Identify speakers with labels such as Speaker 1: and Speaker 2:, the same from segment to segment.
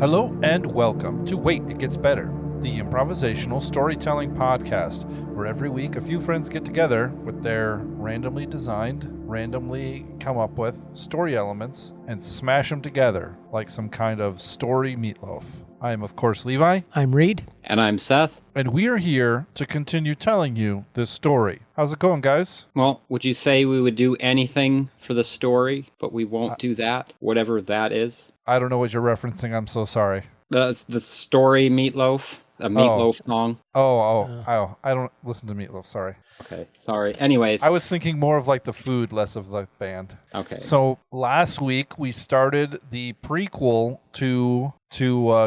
Speaker 1: Hello and welcome to Wait, It Gets Better, the improvisational storytelling podcast, where every week a few friends get together with their randomly designed, randomly come up with story elements and smash them together like some kind of story meatloaf. I am, of course, Levi.
Speaker 2: I'm Reed.
Speaker 3: And I'm Seth.
Speaker 1: And we are here to continue telling you this story. How's it going, guys?
Speaker 3: Well, would you say we would do anything for the story, but we won't do that, whatever that is?
Speaker 1: I don't know what you're referencing. I'm so sorry.
Speaker 3: The story Meatloaf, a Meatloaf song.
Speaker 1: Oh, I don't listen to Meatloaf, sorry.
Speaker 3: Okay, sorry. Anyways.
Speaker 1: I was thinking more of like the food, less of the band.
Speaker 3: Okay.
Speaker 1: So last week we started the prequel to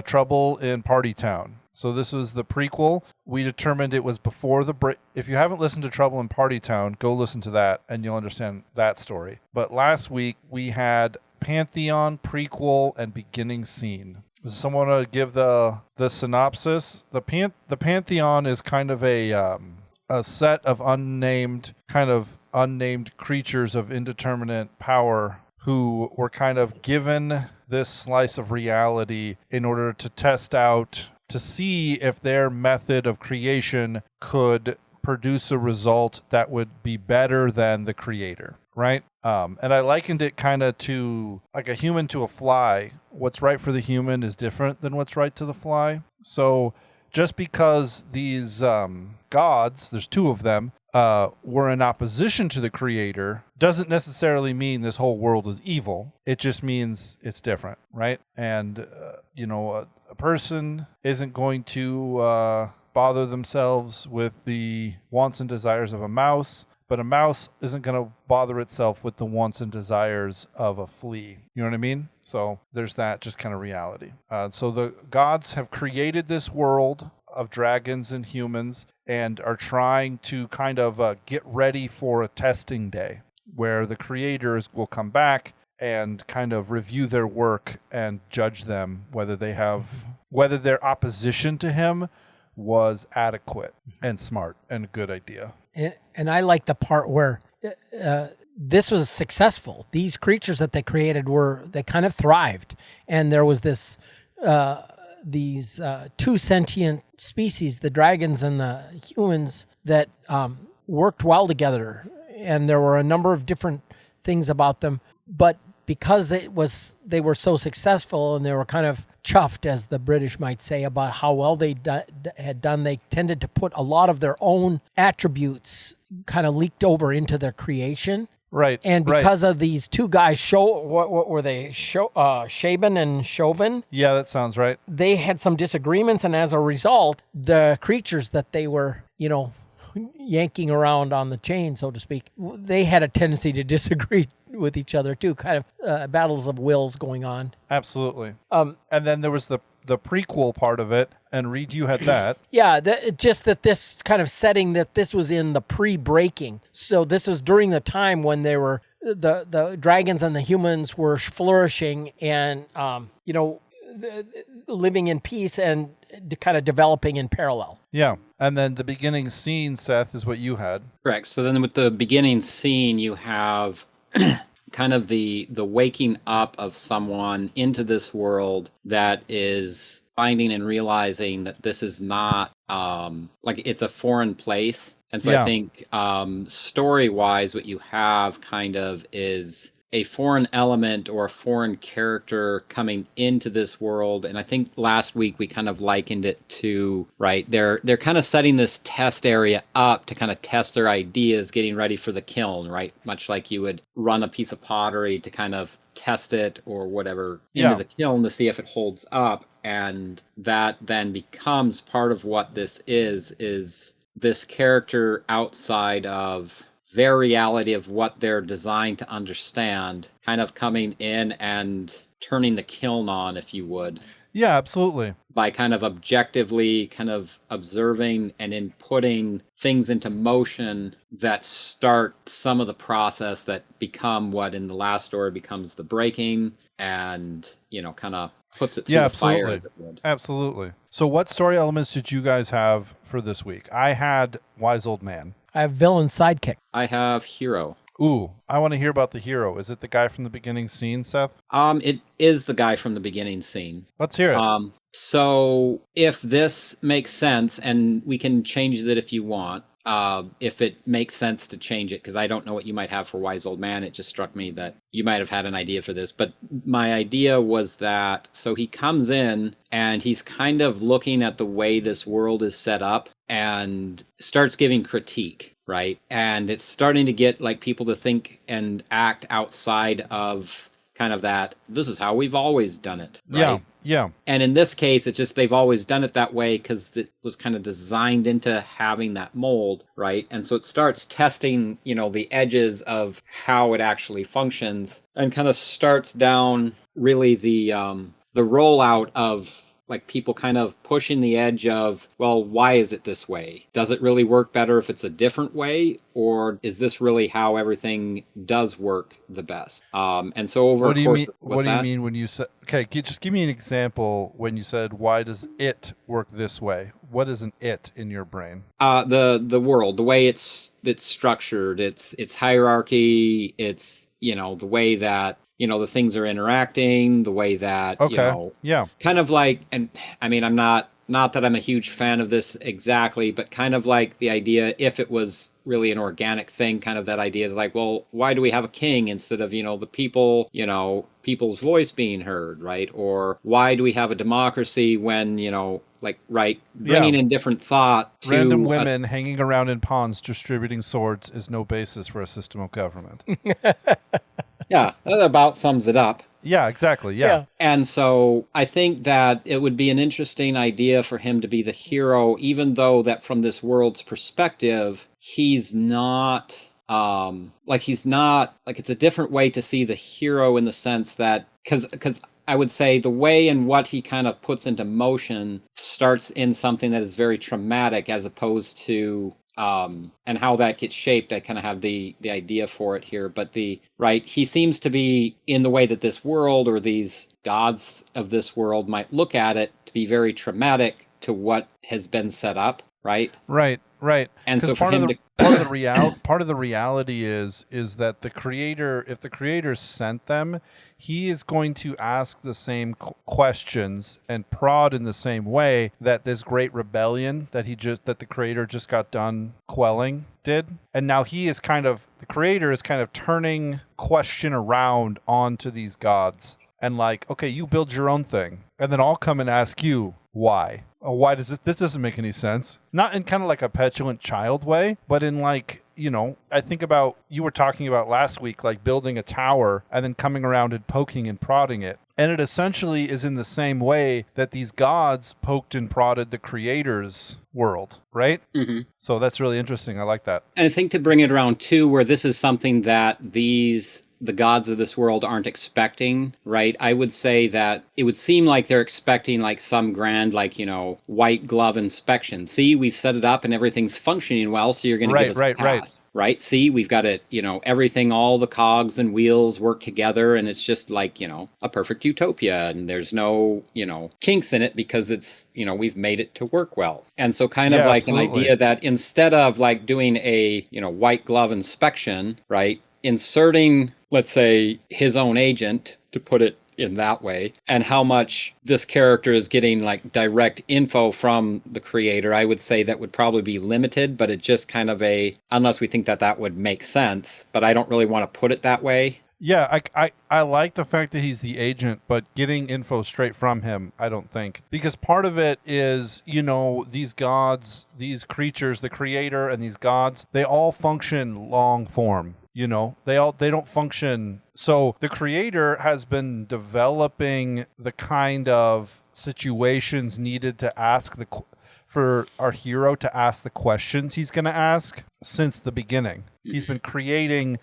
Speaker 1: Trouble in Party Town. So this was the prequel. We determined it was before the break. If you haven't listened to Trouble in Party Town, go listen to that and you'll understand that story. But last week we had Pantheon, prequel, and beginning scene. Does someone want to give the synopsis? The Pantheon is kind of a set of unnamed creatures of indeterminate power who were kind of given this slice of reality in order to test out, to see if their method of creation could produce a result that would be better than the creator, right? And I likened it kind of to like a human to a fly. What's right for the human is different than what's right to the fly. So just because these gods, there's two of them, were in opposition to the creator doesn't necessarily mean this whole world is evil. It just means it's different, right? And, a person isn't going to bother themselves with the wants and desires of a mouse, but a mouse isn't going to bother itself with the wants and desires of a flea. You know what I mean? So there's that just kind of reality. So the gods have created this world of dragons and humans and are trying to kind of get ready for a testing day where the creators will come back and kind of review their work and judge them whether their opposition to him was adequate and smart and a good idea.
Speaker 2: And I like the part where this was successful. These creatures that they created they kind of thrived. And there was these two sentient species, the dragons and the humans, that worked well together. And there were a number of different things about them. But because they were so successful and they were kind of chuffed, as the British might say, about how well they had done, they tended to put a lot of their own attributes kind of leaked over into their creation.
Speaker 1: Right.
Speaker 2: And because of these two guys, what were they? Shaban and Chauvin?
Speaker 1: Yeah, that sounds right.
Speaker 2: They had some disagreements, and as a result, the creatures that they were, yanking around on the chain, so to speak, they had a tendency to disagree with each other too, kind of battles of wills going on.
Speaker 1: Absolutely. And then there was the prequel part of it, and Reed, you had that.
Speaker 2: Yeah, just that this kind of setting that this was in the pre-breaking. So this was during the time when they were the dragons and the humans were flourishing and living in peace and kind of developing in parallel.
Speaker 1: Yeah. And then the beginning scene, Seth, is what you had.
Speaker 3: Correct. So then with the beginning scene, you have kind of the waking up of someone into this world that is finding and realizing that this is not it's a foreign place. And so I think story-wise, what you have kind of is a foreign element or a foreign character coming into this world. And I think last week we kind of likened it to, right, they're kind of setting this test area up to kind of test their ideas, getting ready for the kiln, right? Much like you would run a piece of pottery to kind of test it or whatever into the kiln to see if it holds up. And that then becomes part of what this is this character outside of their reality of what they're designed to understand, kind of coming in and turning the kiln on, if you would.
Speaker 1: Yeah, absolutely.
Speaker 3: By kind of objectively kind of observing and inputting things into motion that start some of the process that become what in the last story becomes the breaking and, kind of puts it through the fire, as it would.
Speaker 1: Absolutely. So what story elements did you guys have for this week? I had Wise Old Man.
Speaker 2: I have villain sidekick.
Speaker 3: I have hero.
Speaker 1: Ooh, I want to hear about the hero. Is it the guy from the beginning scene, Seth?
Speaker 3: It is the guy from the beginning scene.
Speaker 1: Let's hear it.
Speaker 3: So if this makes sense, and we can change it if you want, if it makes sense to change it, because I don't know what you might have for Wise Old Man. It just struck me that you might have had an idea for this. But my idea was that, so he comes in and he's kind of looking at the way this world is set up and starts giving critique, right? And it's starting to get like people to think and act outside of kind of that, this is how we've always done it, right?
Speaker 1: Yeah.
Speaker 3: And in this case, it's just they've always done it that way because it was kind of designed into having that mold, right? And so it starts testing, the edges of how it actually functions, and kind of starts down really the rollout of like people kind of pushing the edge of, well, why is it this way? Does it really work better if it's a different way? Or is this really how everything does work the best? And so over
Speaker 1: what do
Speaker 3: a
Speaker 1: you
Speaker 3: course,
Speaker 1: mean? What do you mean when you said? Okay, just give me an example when you said, "Why does it work this way?" What is an it in your brain?
Speaker 3: The world, the way it's structured, its hierarchy, it's the way that the things are interacting, the way that kind of like, and I mean, I'm not that I'm a huge fan of this exactly, but kind of like the idea, if it was really an organic thing, kind of that idea is like, well, why do we have a king instead of the people, people's voice being heard, right? Or why do we have a democracy when bringing in different thought to
Speaker 1: random women hanging around in ponds distributing swords is no basis for a system of government.
Speaker 3: Yeah, that about sums it up.
Speaker 1: Yeah, exactly. Yeah.
Speaker 3: And so I think that it would be an interesting idea for him to be the hero, even though that from this world's perspective, he's not it's a different way to see the hero in the sense that, because I would say the way and what he kind of puts into motion starts in something that is very traumatic, as opposed to and how that gets shaped. I kind of have the idea for it here, but he seems to be, in the way that this world or these gods of this world might look at it, to be very traumatic to what has been set up, right?
Speaker 1: Right.
Speaker 3: And so
Speaker 1: part of the reality is that the creator, if the creator sent them, he is going to ask the same questions and prod in the same way that this great rebellion that the creator just got done quelling did. And now the creator is kind of turning question around onto these gods and like, okay, you build your own thing, and then I'll come and ask you why. Oh, why does this doesn't make any sense? Not in kind of like a petulant child way, but in like, I think about, you were talking about last week, like building a tower and then coming around and poking and prodding it. And it essentially is in the same way that these gods poked and prodded the creator's world, right? Mm-hmm. So that's really interesting. I like that.
Speaker 3: And I think to bring it around too, where this is something that the gods of this world aren't expecting, right? I would say that it would seem like they're expecting like some grand, white glove inspection. See, we've set it up and everything's functioning well, so you're going to give us a pass. Right? See, we've got it, everything, all the cogs and wheels work together, and it's just like, a perfect utopia, and there's no, kinks in it because it's, we've made it to work well. And so kind of like absolutely. An idea that instead of like doing a, white glove inspection, right? Inserting, let's say, his own agent, to put it in that way, and how much this character is getting like direct info from the creator, I would say that would probably be limited, but it just kind of unless we think that would make sense, but I don't really want to put it that way.
Speaker 1: Yeah, I like the fact that he's the agent, but getting info straight from him, I don't think. Because part of it is, these gods, these creatures, the creator and these gods, they all function long form. They don't function. So the creator has been developing the kind of situations needed to ask for our hero to ask the questions he's going to ask since the beginning. He's been creating,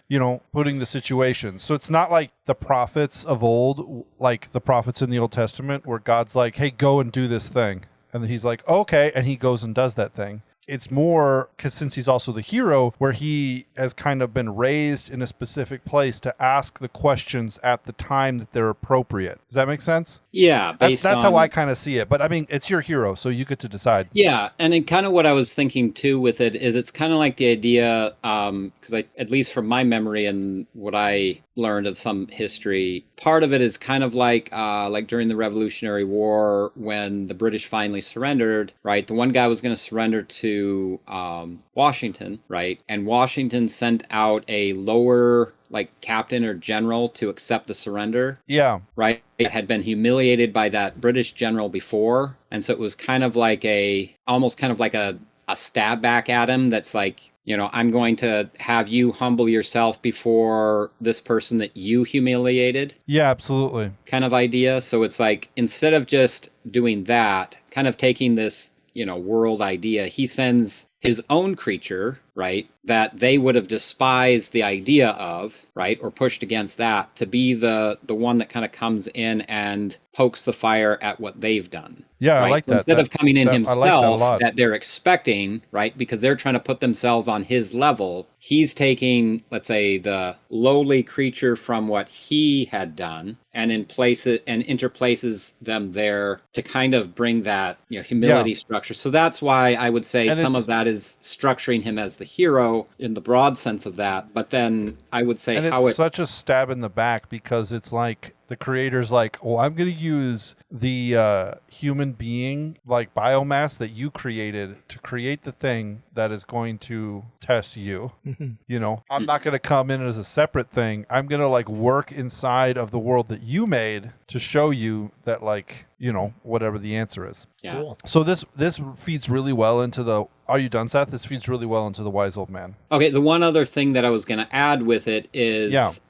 Speaker 1: putting the situations. So it's not like the prophets of old, like the prophets in the Old Testament, where God's like, hey, go and do this thing. And then he's like, okay. And he goes and does that thing. it's more because since he's also the hero, where he has kind of been raised in a specific place to ask the questions at the time that they're appropriate. Does that make sense?
Speaker 3: Yeah,
Speaker 1: That's how I kind of see it. But I mean, it's your hero, so you get to decide.
Speaker 3: Yeah, and then kind of what I was thinking too with it is it's kind of like the idea, because at least from my memory and what I learned of some history, part of it is kind of like during the Revolutionary War when the British finally surrendered, right? The one guy was going to surrender to Washington, right? And Washington sent out a lower captain or general to accept the surrender.
Speaker 1: Yeah.
Speaker 3: Right? It had been humiliated by that British general before. And so it was kind of like almost kind of like a stab back at him that's like, I'm going to have you humble yourself before this person that you humiliated.
Speaker 1: Yeah, absolutely.
Speaker 3: Kind of idea. So it's like, instead of just doing that, kind of taking this, world idea, he sends his own creature, right, that they would have despised the idea of, right, or pushed against that, to be the one that kind of comes in and pokes the fire at what they've done.
Speaker 1: Yeah,
Speaker 3: right?
Speaker 1: I like
Speaker 3: So
Speaker 1: that.
Speaker 3: Instead of coming in himself,
Speaker 1: that
Speaker 3: they're expecting, right, because they're trying to put themselves on his level, he's taking, let's say, the lowly creature from what he had done and interplaces them there to kind of bring that humility structure. So that's why I would say some of that is structuring him as the hero in the broad sense of that. But then I would say
Speaker 1: it's such a stab in the back because it's like the creator's like, well, I'm going to use the human being like biomass that you created to create the thing that is going to test you. I'm not going to come in as a separate thing. I'm going to like work inside of the world that you made to show you that whatever the answer is.
Speaker 3: Yeah.
Speaker 2: Cool.
Speaker 1: So this feeds really well into the, are you done, Seth? This feeds really well into the wise old man.
Speaker 3: Okay, the one other thing that I was going to add with it is,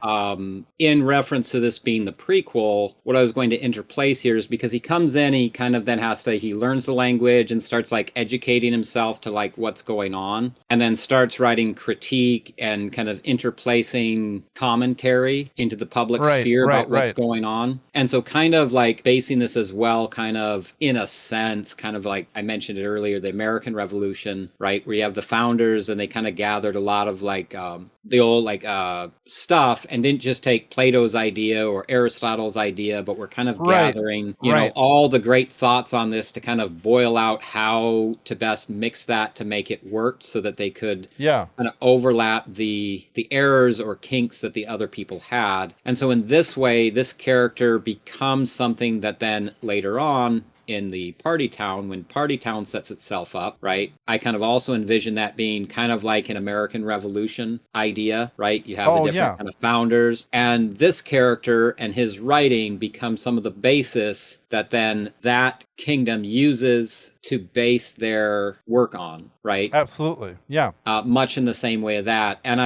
Speaker 3: in reference to this being the prequel, what I was going to interplace here is because he comes in, he kind of then he learns the language and starts like educating himself to like what's going on, and then starts writing critique and kind of interplacing commentary into the public sphere about what's going on. And so kind of like basing this as well, kind of in a sense, kind of like I mentioned it earlier, the American Revolution, right? Where you have the founders and they kind of gathered a lot of like the old stuff and didn't just take Plato's idea or Aristotle's idea, but were kind of gathering, all the great thoughts on this to kind of boil out how to best mix that to make it work so that they could kind of overlap the errors or kinks that the other people had. And so in this way, this character becomes something that then later on in the Party Town, when Party Town sets itself up, right? I kind of also envision that being kind of like an American Revolution idea, right? You have the different kind of founders, and this character and his writing become some of the basis that then that kingdom uses to base their work on, right?
Speaker 1: Absolutely. Yeah.
Speaker 3: Much in the same way of that. And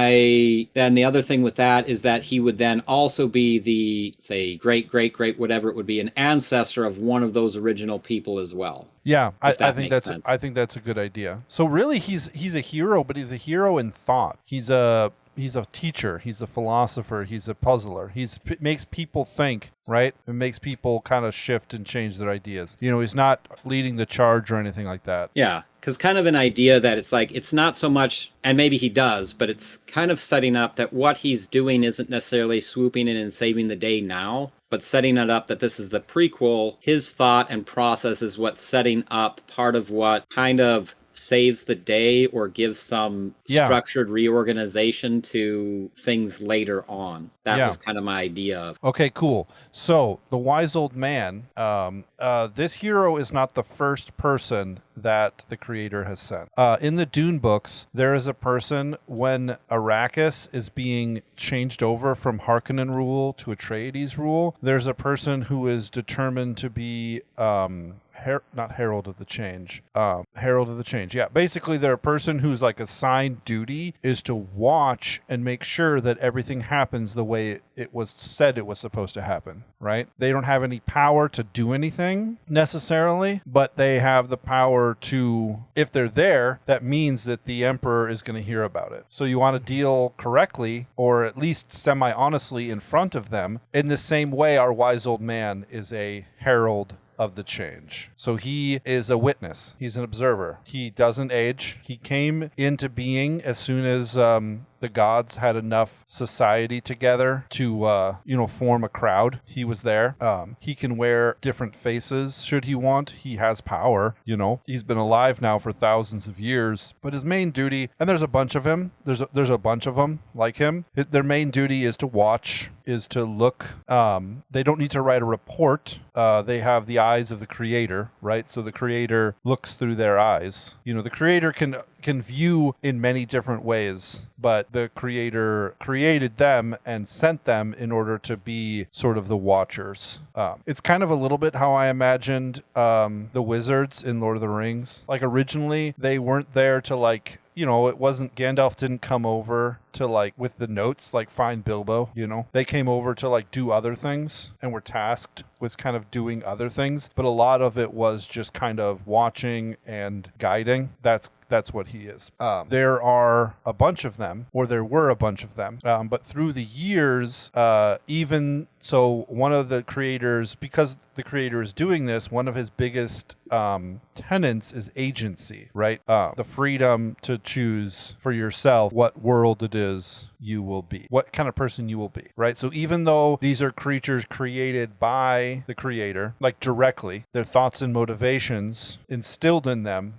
Speaker 3: then the other thing with that is that he would then also be the, say, great, whatever it would be, an ancestor of one of those original people as well.
Speaker 1: Yeah, I think that's a good idea. So really he's a hero, but he's a hero in thought. He's a teacher. He's a philosopher. He's a puzzler. Makes people think, right? It makes people kind of shift and change their ideas. He's not leading the charge or anything like that.
Speaker 3: Yeah, because kind of an idea that it's like, it's not so much, and maybe he does, but it's kind of setting up that what he's doing isn't necessarily swooping in and saving the day now, but setting it up that this is the prequel. His thought and process is what's setting up part of what kind of saves the day or gives some structured reorganization to things later on. That was kind of my idea of.
Speaker 1: Okay, cool. So the wise old man, this hero is not the first person that the creator has sent. In the Dune books, there is a person when Arrakis is being changed over from Harkonnen rule to Atreides rule. There's a person who is determined to be not Herald of the Change. Herald of the Change. Yeah. Basically, they're a person who's like assigned duty is to watch and make sure that everything happens the way it was said it was supposed to happen, right? They don't have any power to do anything necessarily, but they have the power to, if they're there, that means that the emperor is going to hear about it. So you want to deal correctly, or at least semi-honestly in front of them. In the same way, our wise old man is a herald of the change. So he is a witness. He's an observer. He doesn't age. He came into being as soon as the gods had enough society together to, form a crowd. He was there. He can wear different faces should he want. He has power, He's been alive now for thousands of years. But his main duty, and there's a bunch of him, there's a bunch of them like him. Their main duty is to watch, is to look. They don't need to write a report. They have the eyes of the creator, right? So the creator looks through their eyes. The creator can view in many different ways, but the creator created them and sent them in order to be sort of the watchers. It's kind of a little bit how I imagined the wizards in Lord of the Rings. Like originally they weren't there to it wasn't, Gandalf didn't come over to with the notes, find Bilbo, They came over to do other things and were tasked with kind of doing other things. But a lot of it was just kind of watching and guiding. That's what he is. There are a bunch of them, or there were a bunch of them. But through the years, even so, one of the creators, because the creator is doing this, one of his biggest tenets is agency, right? The freedom to choose for yourself what world it is you will be, what kind of person you will be, right? So even though these are creatures created by the creator, directly, their thoughts and motivations instilled in them,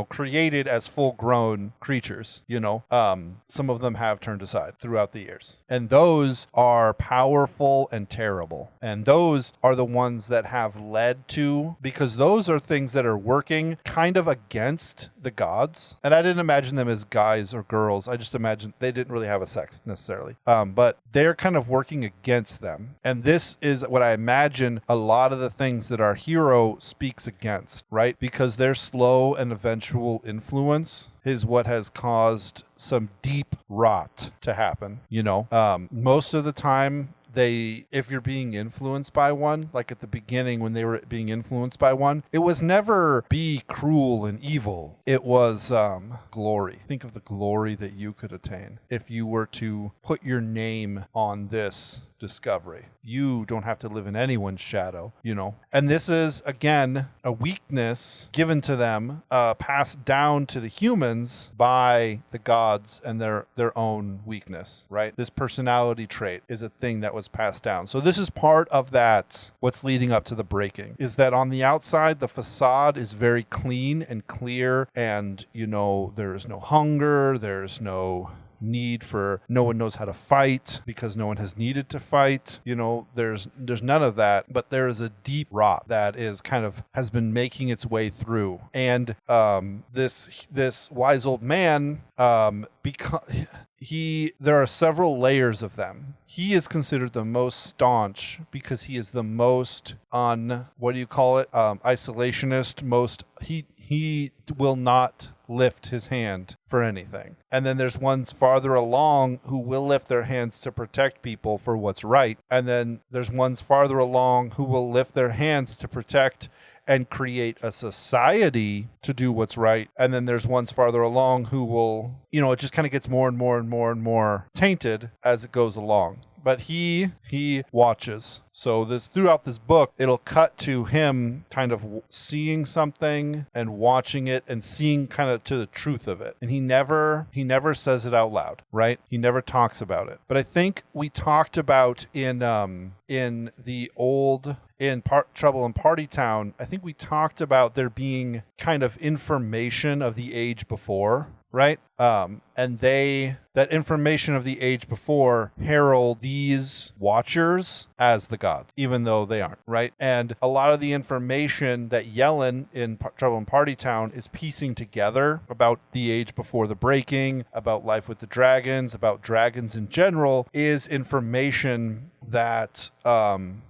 Speaker 1: created as full-grown creatures, some of them have turned aside throughout the years. And those are powerful and terrible. And those are the ones that have led to, because those are things that are working kind of against the gods. And I didn't imagine them as guys or girls. I just imagined they didn't really have a sex necessarily. But they're kind of working against them. And this is what I imagine a lot of the things that our hero speaks against, right? Because they're slow and eventual influence is what has caused some deep rot to happen. Most of the time, if you're being influenced by one, like at the beginning when they were being influenced by one, it was never be cruel and evil. It was glory. Think of the glory that you could attain if you were to put your name on this discovery. You don't have to live in anyone's shadow, And this is, again, a weakness given to them, passed down to the humans by the gods and their own weakness, right? This personality trait is a thing that was passed down. So this is part of that, what's leading up to the breaking, is that on the outside, the facade is very clean and clear, and, there is no hunger, there's no need for, no one knows how to fight because no one has needed to fight. There's none of that, but there is a deep rot that is kind of has been making its way through. And this wise old man, because there are several layers of them. He is considered the most staunch because he is the most isolationist, he will not lift his hand for anything. And then there's ones farther along who will lift their hands to protect people for what's right. And then there's ones farther along who will lift their hands to protect and create a society to do what's right. And then there's ones farther along who will, it just kind of gets more and more and more and more tainted as it goes along. But he watches. So throughout this book, it'll cut to him kind of seeing something and watching it and seeing kind of to the truth of it. And he never says it out loud, right? He never talks about it. But I think we talked about in the old Trouble in Party Town, I think we talked about there being kind of information of the age before, right? And that information of the age before herald these watchers as the gods, even though they aren't, right? And a lot of the information that Yellen in Trouble in Party Town is piecing together about the age before the breaking, about life with the dragons, about dragons in general, is information that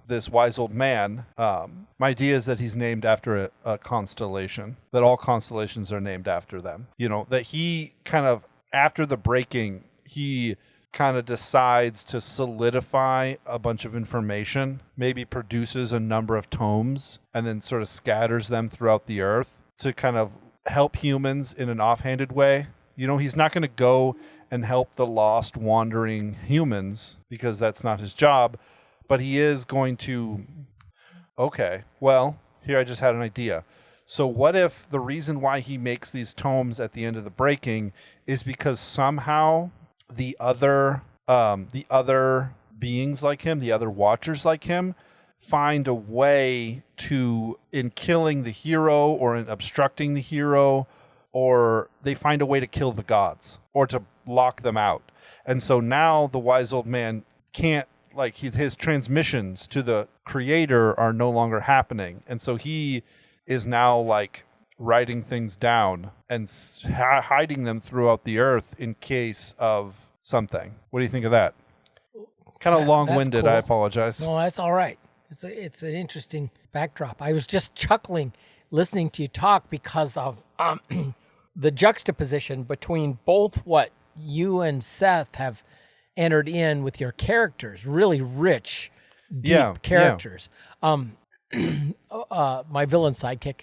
Speaker 1: this wise old man, my idea is that he's named after a constellation, that all constellations are named after them. That he kind of, after the breaking, he kind of decides to solidify a bunch of information, maybe produces a number of tomes, and then sort of scatters them throughout the earth to kind of help humans in an offhanded way. He's not going to go and help the lost, wandering humans because that's not his job, but he is going to, okay, well, here, I just had an idea. So what if the reason why he makes these tomes at the end of the breaking is because somehow the other beings like him, the other watchers like him, find a way to, in killing the hero or in obstructing the hero, or they find a way to kill the gods or to lock them out. And so now the wise old man can't, like, his transmissions to the creator are no longer happening. And so he is now like writing things down and hiding them throughout the earth in case of something. What do you think of that? Kind of long-winded. Cool. I apologize.
Speaker 2: No, that's all right. It's an interesting backdrop. I was just chuckling listening to you talk because of the juxtaposition between both what you and Seth have entered in with your characters, really rich, deep characters. Yeah. My villain sidekick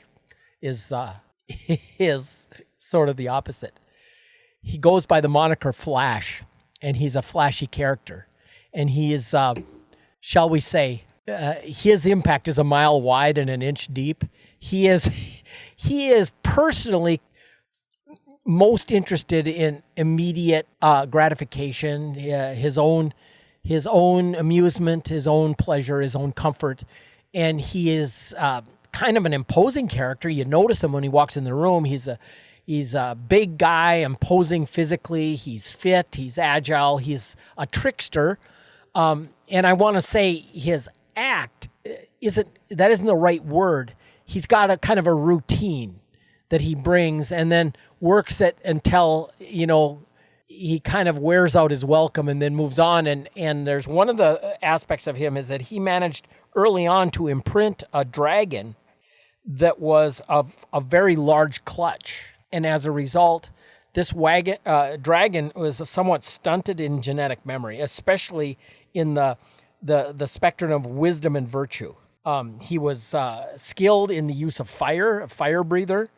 Speaker 2: is sort of the opposite. He goes by the moniker Flash, and he's a flashy character. And he is, shall we say, his impact is a mile wide and an inch deep. He is personally most interested in immediate gratification, his own amusement, his own pleasure, his own comfort. And he is kind of an imposing character. You notice him when he walks in the room. He's a big guy, imposing physically. He's fit. He's agile. He's a trickster. And I want to say his act isn't the right word. He's got a kind of a routine that he brings and then works it until, he kind of wears out his welcome and then moves on. And there's one of the aspects of him is that he managed early on to imprint a dragon that was of a very large clutch. And as a result, this dragon was somewhat stunted in genetic memory, especially in the spectrum of wisdom and virtue. He was skilled in the use of fire, a fire breather.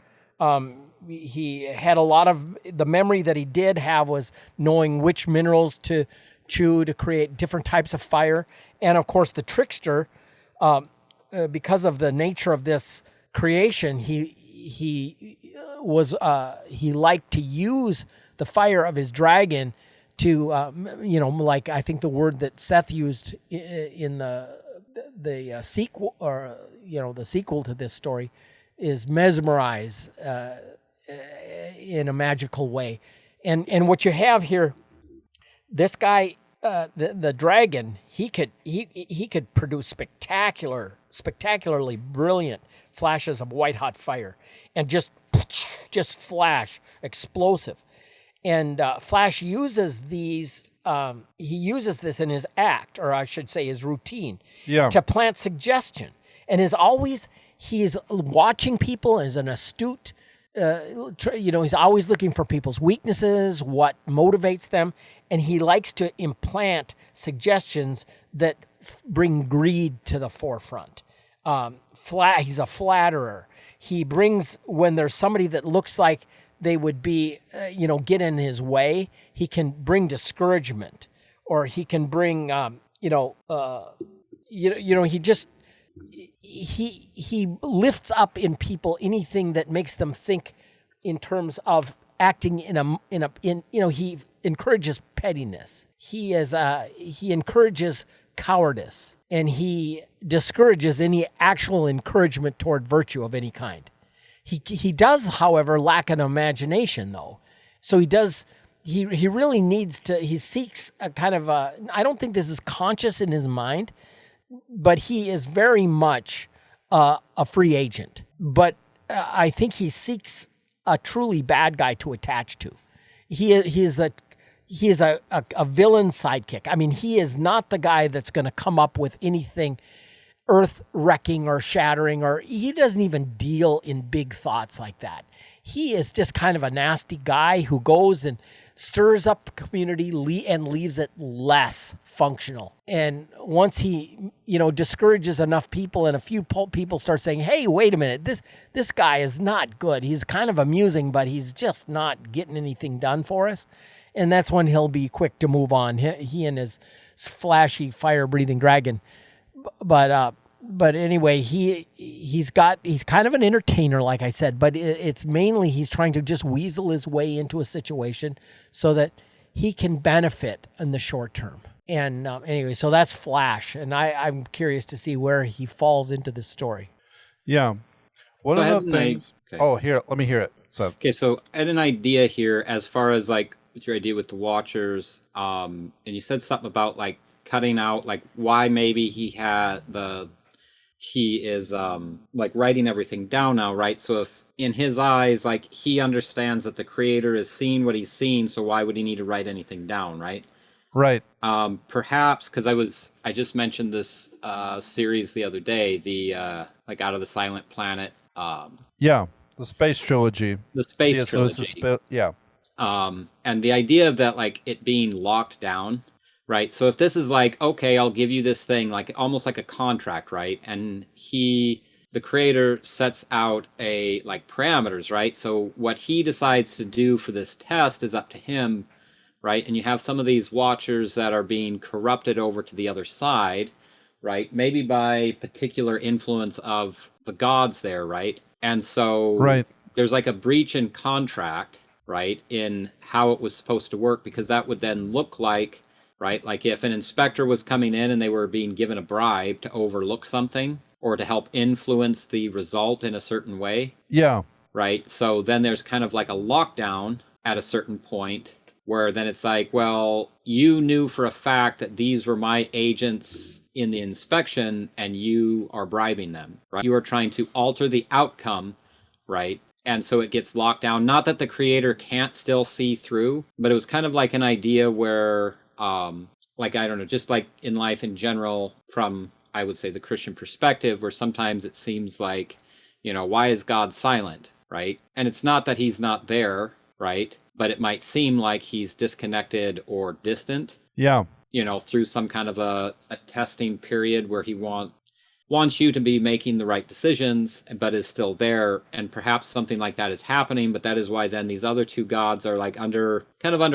Speaker 2: He had a lot of, the memory that he did have was knowing which minerals to chew to create different types of fire. And of course, the trickster, because of the nature of this creation, he liked to use the fire of his dragon to, like I think the word that Seth used in the sequel, or the sequel to this story, is mesmerize in a magical way. And what you have here, this guy, the dragon, he could produce spectacularly brilliant flashes of white hot fire, and just flash, explosive. And Flash uses these. He uses this in his act, or I should say, his routine, to plant suggestion. And he's watching people as an astute. He's always looking for people's weaknesses, what motivates them, and he likes to implant suggestions that bring greed to the forefront. He's a flatterer. He brings, when there's somebody that looks like they would be, get in his way, he can bring discouragement, or he can bring, he lifts up in people anything that makes them think in terms of acting he encourages pettiness. He encourages cowardice, and he discourages any actual encouragement toward virtue of any kind. He does, however, lack an imagination, though. So he really needs to, he seeks a kind of I don't think this is conscious in his mind, but he is very much a free agent. But I think he seeks a truly bad guy to attach to. He is a villain sidekick. I mean, he is not the guy that's going to come up with anything earth-wrecking or shattering, or he doesn't even deal in big thoughts like that. He is just kind of a nasty guy who goes and stirs up the community and leaves it less functional. And once he, discourages enough people, and a few people start saying, "Hey, wait a minute, this guy is not good. He's kind of amusing, but he's just not getting anything done for us." And that's when he'll be quick to move on. He and his flashy fire-breathing dragon. But but anyway, he's kind of an entertainer, like I said, but it's mainly he's trying to just weasel his way into a situation so that he can benefit in the short term. And anyway, so that's Flash, and I'm curious to see where he falls into this story.
Speaker 1: Yeah. One of the things.
Speaker 3: Okay.
Speaker 1: Oh, here, let me hear it. So,
Speaker 3: Okay, so I had an idea here as far as like what's your idea with the Watchers, and you said something about like cutting out like why maybe he is like writing everything down now, right? So if in his eyes, like he understands that the creator is seeing what he's seen, so why would he need to write anything down, right?
Speaker 1: right.
Speaker 3: Perhaps because I just mentioned this series the other day, the like Out of the Silent Planet.
Speaker 1: Yeah. The space trilogy.
Speaker 3: The space
Speaker 1: C.S. Lewis's
Speaker 3: trilogy.
Speaker 1: yeah.
Speaker 3: And the idea of that, like it being locked down, right? So if this is like, okay, I'll give you this thing, like almost like a contract, right? And the creator sets out a like parameters, right? So what he decides to do for this test is up to him, right? And you have some of these Watchers that are being corrupted over to the other side, right? Maybe by particular influence of the gods there, right? And so
Speaker 1: Right.
Speaker 3: there's like a breach in contract, right, in how it was supposed to work, because that would then look like, right, like if an inspector was coming in and they were being given a bribe to overlook something or to help influence the result in a certain way,
Speaker 1: Yeah.
Speaker 3: right? So then there's kind of like a lockdown at a certain point where then it's like, well, you knew for a fact that these were my agents in the inspection and you are bribing them, right? You are trying to alter the outcome, right? And so it gets locked down. Not that the creator can't still see through, but it was kind of like an idea where, like, I don't know, just like in life in general, from, I would say, the Christian perspective, where sometimes it seems like, you know, why is God silent, right? And it's not that he's not there, right? But it might seem like he's disconnected or distant,
Speaker 1: Yeah.
Speaker 3: you know, through some kind of a testing period where he wants you to be making the right decisions, but is still there. And perhaps something like that is happening, but that is why then these other two gods are like under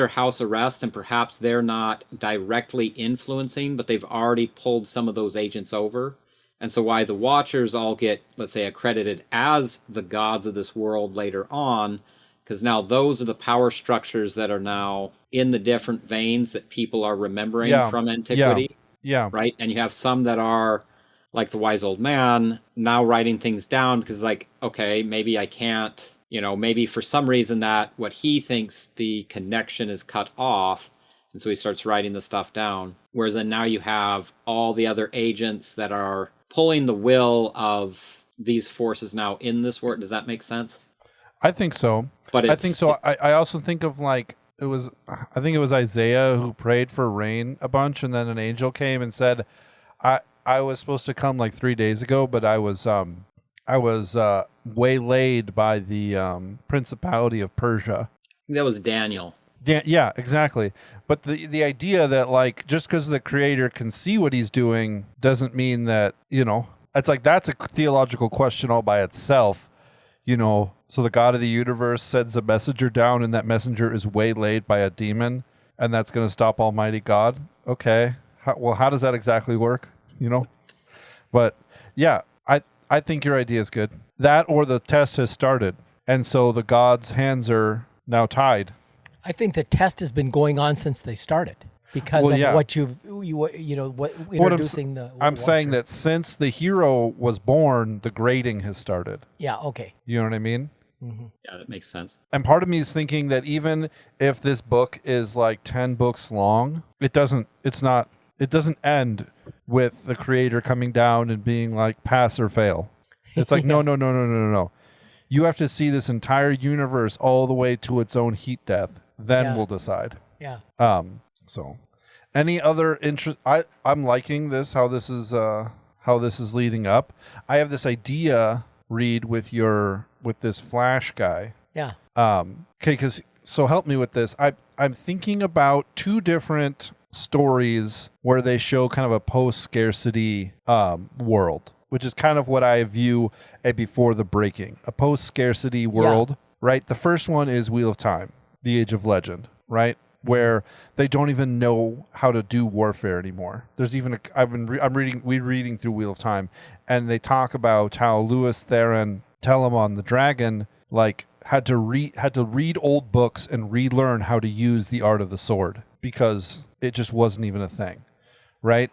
Speaker 3: house arrest, and perhaps they're not directly influencing, but they've already pulled some of those agents over. And so why the Watchers all get, let's say, accredited as the gods of this world later on, because now those are the power structures that are now in the different veins that people are remembering from antiquity.
Speaker 1: Yeah.
Speaker 3: Right? And you have some that are like the wise old man now writing things down because, like, okay, maybe I can't, you know, maybe for some reason that what he thinks the connection is cut off. And so he starts writing the stuff down. Whereas then now you have all the other agents that are pulling the will of these forces now in this world. Does that make sense?
Speaker 1: I think so.
Speaker 3: But
Speaker 1: I think so. I also think of like I think it was Isaiah who prayed for rain a bunch, and then an angel came and said, I was supposed to come like 3 days ago, but I was waylaid by the principality of Persia.
Speaker 3: That was Daniel.
Speaker 1: Yeah, exactly. But the idea that like just because the creator can see what he's doing doesn't mean that, you know, it's like that's a theological question all by itself. You know, so the God of the universe sends a messenger down, and that messenger is waylaid by a demon, and that's going to stop Almighty God. Okay. How does that exactly work? You know? But yeah, I think your idea is good. That or the test has started, and so the gods' hands are now tied.
Speaker 2: I think the test has been going on since they started because of what introducing the.
Speaker 1: I'm saying that since the hero was born, the grading has started.
Speaker 2: Yeah. Okay.
Speaker 1: You know what I mean?
Speaker 2: Mm-hmm.
Speaker 3: Yeah, that makes sense.
Speaker 1: And part of me is thinking that even if this book is like 10 books long, it doesn't end with the creator coming down and being like pass or fail. It's like no. You have to see this entire universe all the way to its own heat death. Then we'll decide.
Speaker 2: Yeah.
Speaker 1: So any other interest? I'm liking this, how this is leading up. I have this idea, Reed, with this Flash guy.
Speaker 2: Yeah.
Speaker 1: Okay, so help me with this. I'm thinking about two different stories where they show kind of a post-scarcity world, which is kind of what I view a before the breaking, a post-scarcity world, right? The first one is Wheel of Time, the Age of Legend, right? where they don't even know how to do warfare anymore. There's even we're reading through Wheel of Time, and they talk about how Lewis Theron Telamon the dragon like had to read old books and relearn how to use the art of the sword because it just wasn't even a thing, right?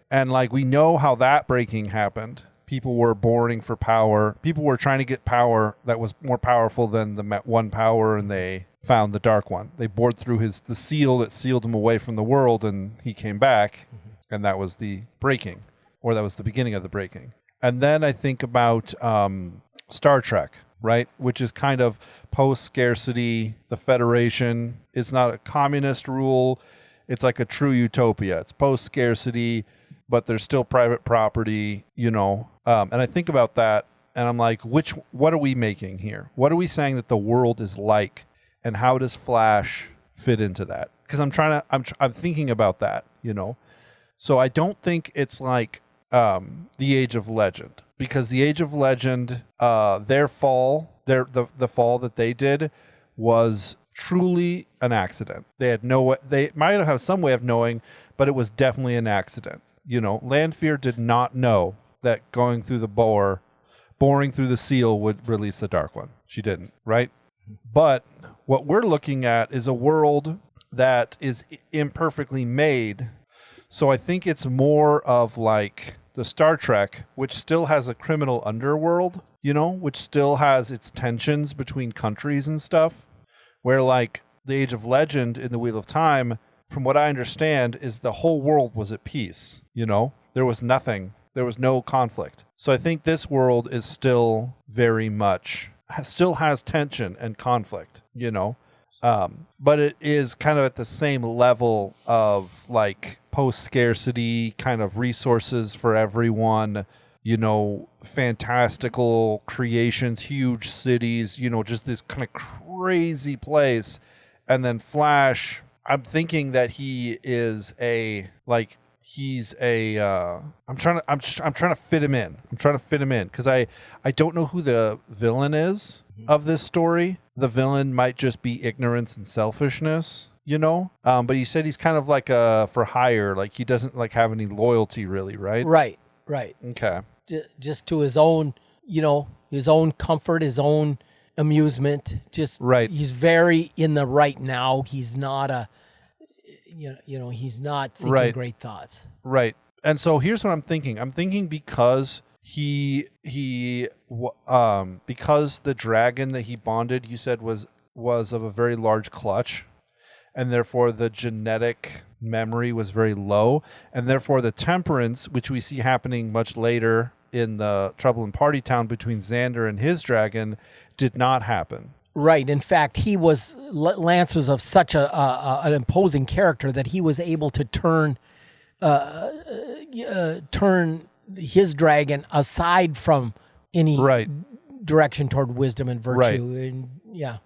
Speaker 1: And like we know how that breaking happened. People were boring for power. People were trying to get power that was more powerful than the one power, and they found the Dark One. They bored through the seal that sealed him away from the world, and he came back, and that was the breaking, or that was the beginning of the breaking. And then I think about Star Trek, right, which is kind of post-scarcity. The Federation is not a communist rule. It's like a true utopia. It's post-scarcity, but there's still private property, you know. And I think about that, and I'm like, what are we making here? What are we saying that the world is like, and how does Flash fit into that? Because I'm thinking about that, you know. So I don't think it's like the Age of Legend, because the Age of Legend, the fall that they did was truly an accident. They might have some way of knowing, but it was definitely an accident. You know, Lanfear did not know that going through the boring through the seal would release the Dark One. She didn't, right? But what we're looking at is a world that is imperfectly made. So I think it's more of like the Star Trek, which still has a criminal underworld, you know, which still has its tensions between countries and stuff, where like the Age of Legend in the Wheel of Time, from what I understand, is the whole world was at peace, you know? There was nothing. There was no conflict. So I think this world is still very much, still has tension and conflict, you know? But it is kind of at the same level of like post-scarcity kind of resources for everyone, you know, fantastical creations, huge cities, you know, just this kind of crazy place. And then Flash, I'm thinking that he is I'm trying to fit him in. I'm trying to fit him in because I don't know who the villain is of this story. The villain might just be ignorance and selfishness, you know? But you said he's kind of like for hire, like he doesn't like have any loyalty really, right?
Speaker 2: Right.
Speaker 1: Okay.
Speaker 2: Just to his own, you know, his own comfort, his own amusement. Just
Speaker 1: right.
Speaker 2: He's very in the right now. He's not he's not thinking great thoughts.
Speaker 1: Right. And so here's what I'm thinking. I'm thinking because because the dragon that he bonded, you said was of a very large clutch, and therefore the genetic memory was very low, and therefore the temperance, which we see happening much later in the Trouble in Party Town between Xander and his dragon, did not happen.
Speaker 2: Right. In fact, Lance was of such an imposing character that he was able to turn his dragon aside from any direction toward wisdom and virtue.
Speaker 1: Right.
Speaker 2: And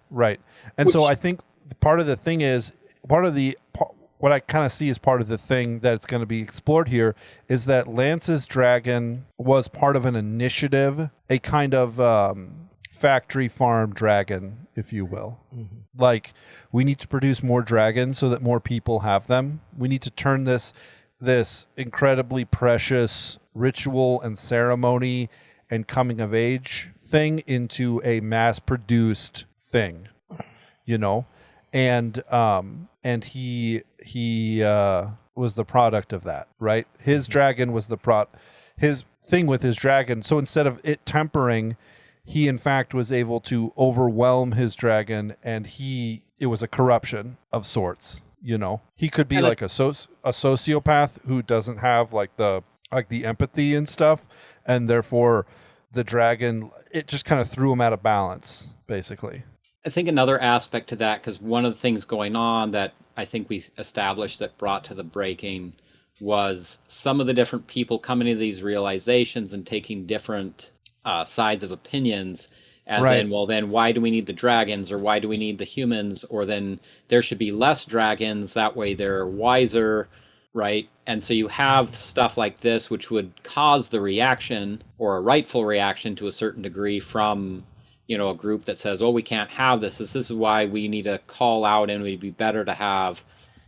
Speaker 1: Right. And so I think part of the thing is what I kind of see as part of the thing that's going to be explored here is that Lance's dragon was part of an initiative, a kind of factory farm dragon, if you will. Mm-hmm. Like, we need to produce more dragons so that more people have them. We need to turn this incredibly precious ritual and ceremony and coming of age thing into a mass-produced thing, you know? And he was the product of that, right? His dragon was his thing with his dragon. So instead of it tempering, he in fact was able to overwhelm his dragon, and it was a corruption of sorts, you know? He could be like a sociopath who doesn't have like the empathy and stuff, and therefore the dragon, it just kind of threw him out of balance, basically.
Speaker 3: I think another aspect to that, because one of the things going on that I think we established that brought to the breaking was some of the different people coming to these realizations and taking different sides of opinions, as in, well, then why do we need the dragons, or why do we need the humans, or then there should be less dragons, that way they're wiser, right? And so you have stuff like this which would cause the reaction, or a rightful reaction to a certain degree, from a group that says, oh, we can't have this. This is why we need to call out, and it would be better to have,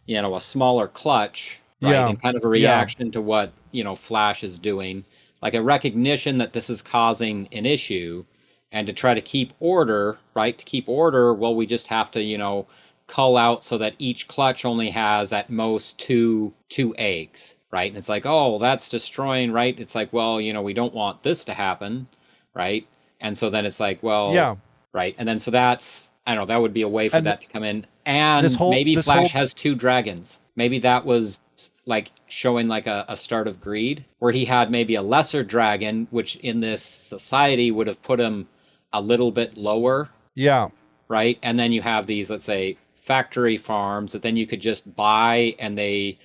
Speaker 3: a smaller clutch, right?
Speaker 1: Yeah.
Speaker 3: And kind of a reaction to what, Flash is doing, like a recognition that this is causing an issue, and to try to keep order, right? To keep order, well, we just have to, call out so that each clutch only has at most two eggs, right? And it's like, oh, that's destroying, right? It's like, well, we don't want this to happen, right? And so then it's like, well,
Speaker 1: Yeah.
Speaker 3: right. And then so that's, I don't know, that would be a way for that to come in. And maybe Flash has two dragons. Maybe that was like showing like a start of greed, where he had maybe a lesser dragon, which in this society would have put him a little bit lower.
Speaker 1: Yeah.
Speaker 3: Right. And then you have these, let's say, factory farms that then you could just buy, and they,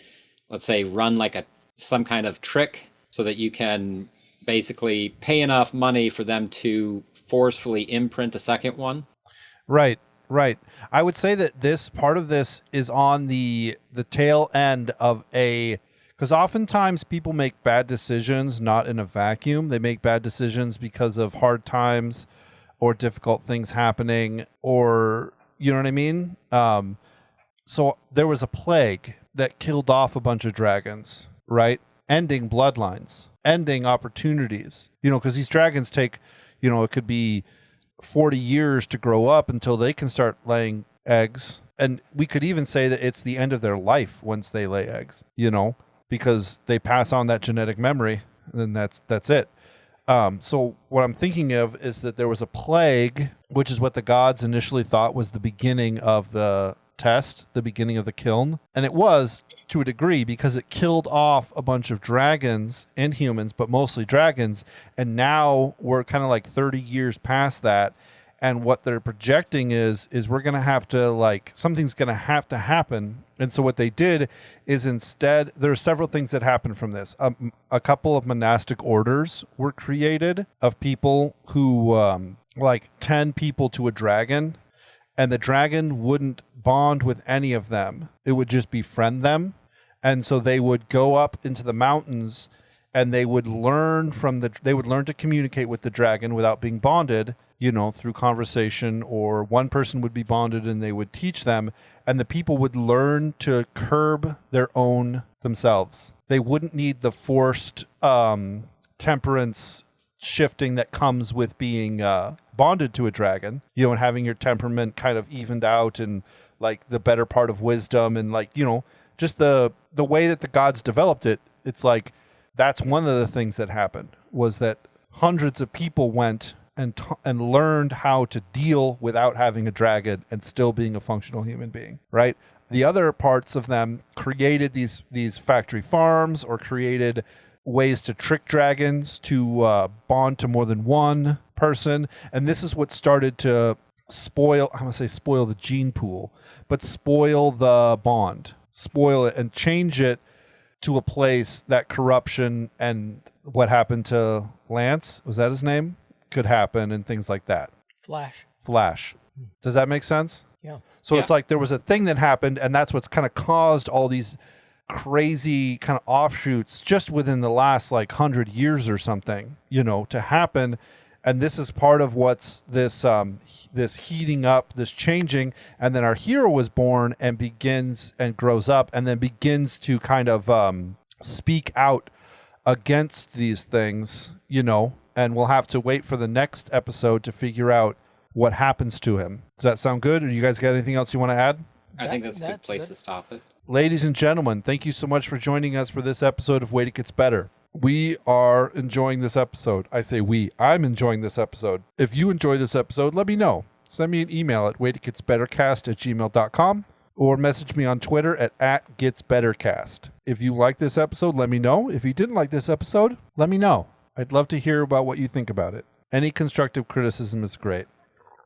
Speaker 3: let's say, run like some kind of trick so that you can basically pay enough money for them to forcefully imprint a second one.
Speaker 1: Right. I would say that this part of this is on the tail end of because oftentimes people make bad decisions not in a vacuum. They make bad decisions because of hard times or difficult things happening, or you know what I mean? So there was a plague that killed off a bunch of dragons, right? Ending bloodlines, ending opportunities, because these dragons take, it could be 40 years to grow up until they can start laying eggs. And we could even say that it's the end of their life once they lay eggs, because they pass on that genetic memory, and then that's it. So what I'm thinking of is that there was a plague, which is what the gods initially thought was the beginning of the test, the beginning of the kiln. And it was, to a degree, because it killed off a bunch of dragons and humans, but mostly dragons. And now we're kind of like 30 years past that. And what they're projecting is we're going to have to, something's going to have to happen. And so what they did is, instead, there are several things that happened from this. A couple of monastic orders were created of people who, 10 people to a dragon, and the dragon wouldn't bond with any of them. It would just befriend them. And so they would go up into the mountains, and they would learn to communicate with the dragon without being bonded, through conversation, or one person would be bonded and they would teach them, and the people would learn to curb their own themselves. They wouldn't need the forced temperance shifting that comes with being bonded to a dragon, and having your temperament kind of evened out, and like the better part of wisdom, and just the way that the gods developed it. It's like, that's one of the things that happened, was that hundreds of people went and learned how to deal without having a dragon and still being a functional human being, right? The other parts of them created these factory farms, or created ways to trick dragons to bond to more than one person. And this is what started to spoil the gene pool, but spoil the bond, spoil it, and change it to a place that corruption and what happened to Lance, was that his name, could happen, and things like that. Flash. Does that make sense?
Speaker 2: Yeah.
Speaker 1: So it's like there was a thing that happened, and that's what's kind of caused all these crazy kind of offshoots just within the last 100 years or something, to happen. And this is part of what's this heating up, this changing. And then our hero was born and begins and grows up, and then begins to kind of speak out against these things, and we'll have to wait for the next episode to figure out what happens to him. Does that sound good? Or you guys got anything else you want to add?
Speaker 3: I think that's a good place to stop it.
Speaker 1: Ladies and gentlemen, thank you so much for joining us for this episode of Wait, It Gets Better. We are enjoying this episode. I say we. I'm enjoying this episode. If you enjoy this episode, let me know. Send me an email at waititgetsbettercast@gmail.com, or message me on Twitter at @getsbettercast. If you like this episode, let me know. If you didn't like this episode, let me know. I'd love to hear about what you think about it. Any constructive criticism is great.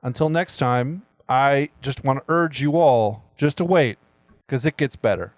Speaker 1: Until next time, I just want to urge you all just to wait, because it gets better.